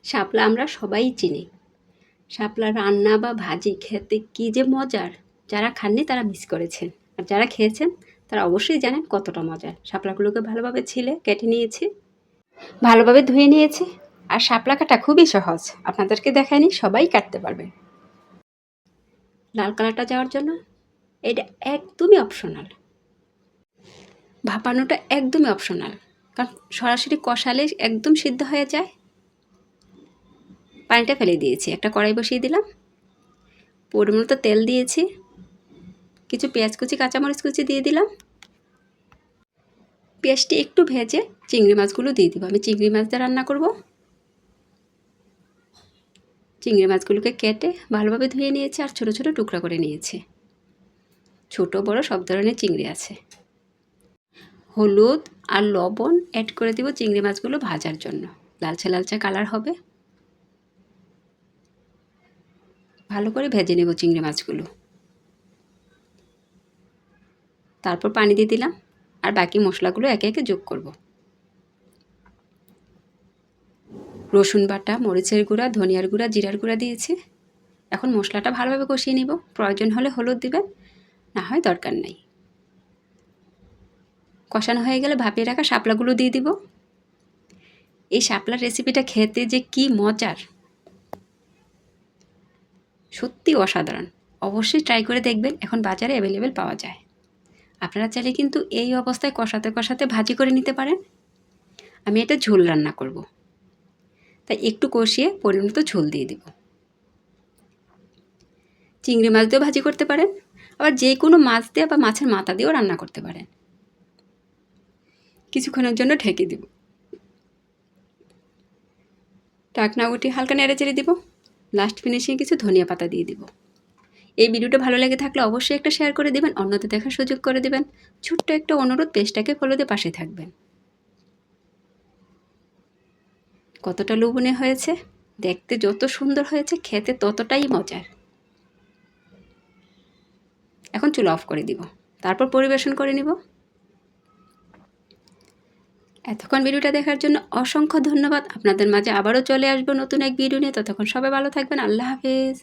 শাপলা আমরা সবাই চিনি। শাপলা রান্না বা ভাজি খেতে কী যে মজার! যারা খাননি তারা মিস করেছেন। আর যারা খেয়েছেন তারা অবশ্যই জানেন কতটা মজার। শাপলাগুলোকে ভালোভাবে ছিলে কেটে নিয়েছি, ভালোভাবে ধুয়ে নিয়েছি। আর শাপলা কাটা খুবই সহজ, আপনাদেরকে দেখায়নি, সবাই কাটতে পারবে। লাল কালারটা যাওয়ার জন্য এটা একদমই অপশনাল, ভাপানোটা একদমই অপশনাল, কারণ সরাসরি কষালে একদম সিদ্ধ হয়ে যায়। পানিটা ফেলে দিয়েছি, একটা কড়াই বসিয়ে দিলাম, পরিমাণ মতো তেল দিয়েছি, কিছু পেঁয়াজ কুচি কাঁচামরিচ কুচি দিয়ে দিলাম। পেঁয়াজটি একটু ভেজে চিংড়ি মাছগুলো দিয়ে দিব। আমি চিংড়ি মাছ দিয়ে রান্না করব। চিংড়ি মাছগুলোকে কেটে ভালোভাবে ধুয়ে নিয়েছি আর ছোটো ছোটো টুকরা করে নিয়েছি। ছোট বড় সব ধরনের চিংড়ি আছে। হলুদ আর লবণ অ্যাড করে দিব চিংড়ি মাছগুলো ভাজার জন্য, লালচে লালচে কালার হবে। ভালো করে ভেজে নেব চিংড়ি মাছগুলো। তারপর পানি দিয়ে দিলাম আর বাকি মশলাগুলো একে একে যোগ করব। রসুন বাটা, মরিচের গুঁড়া, ধনিয়ার গুঁড়া, জিরার গুঁড়া দিয়েছি। এখন মশলাটা ভালোভাবে কষিয়ে নিব। প্রয়োজন হলে হলুদ দিবেন, না হয় দরকার নেই। কষানো হয়ে গেলে ভাপিয়ে রাখা শাপলাগুলো দিয়ে দিব। এই শাপলার রেসিপিটা খেতে যে কি মজার, সত্যি অসাধারণ। অবশ্যই ট্রাই করে দেখবেন, এখন বাজারে অ্যাভেলেবেল পাওয়া যায়। আপনারা চাইলে কিন্তু এই অবস্থায় কষাতে কষাতে ভাজি করে নিতে পারেন। আমি এটা ঝোল রান্না করব, তাই একটু কষিয়ে পরিমাণ মতো ঝোল দিয়ে দেব। চিংড়ি মাছ দিয়েও ভাজি করতে পারেন, আবার যে কোনো মাছ দিয়ে বা মাছের মাথা দিয়েও রান্না করতে পারেন। কিছুক্ষণের জন্য ঢেকে দিব। ঢাকনা উঠিয়ে হালকা নেড়ে চেড়ে দিব। লাস্ট ফিনিশিং কিছু ধনিয়া পাতা দিয়ে দিব। এই ভিডিওটা ভালো লেগে থাকলে অবশ্যই একটা শেয়ার করে দিবেন, অন্যদের দেখার সুযোগ করে দিবেন। ছোট্ট একটা অনুরোধ, পেজটাকে ফলো দিয়ে পাশে থাকবেন। কতটা লোভনীয় হয়েছে, দেখতে যত সুন্দর হয়েছে খেতে ততটাই মজার। এখন চুলা অফ করে দিব, তারপর পরিবেশন করে নিব। এতক্ষণ ভিডিওটা দেখার জন্য অসংখ্য ধন্যবাদ। আপনাদের মাঝে আবারও চলে আসবো নতুন এক ভিডিও নিয়ে। ততক্ষণ সবাই ভালো থাকবেন। আল্লাহ হাফেজ।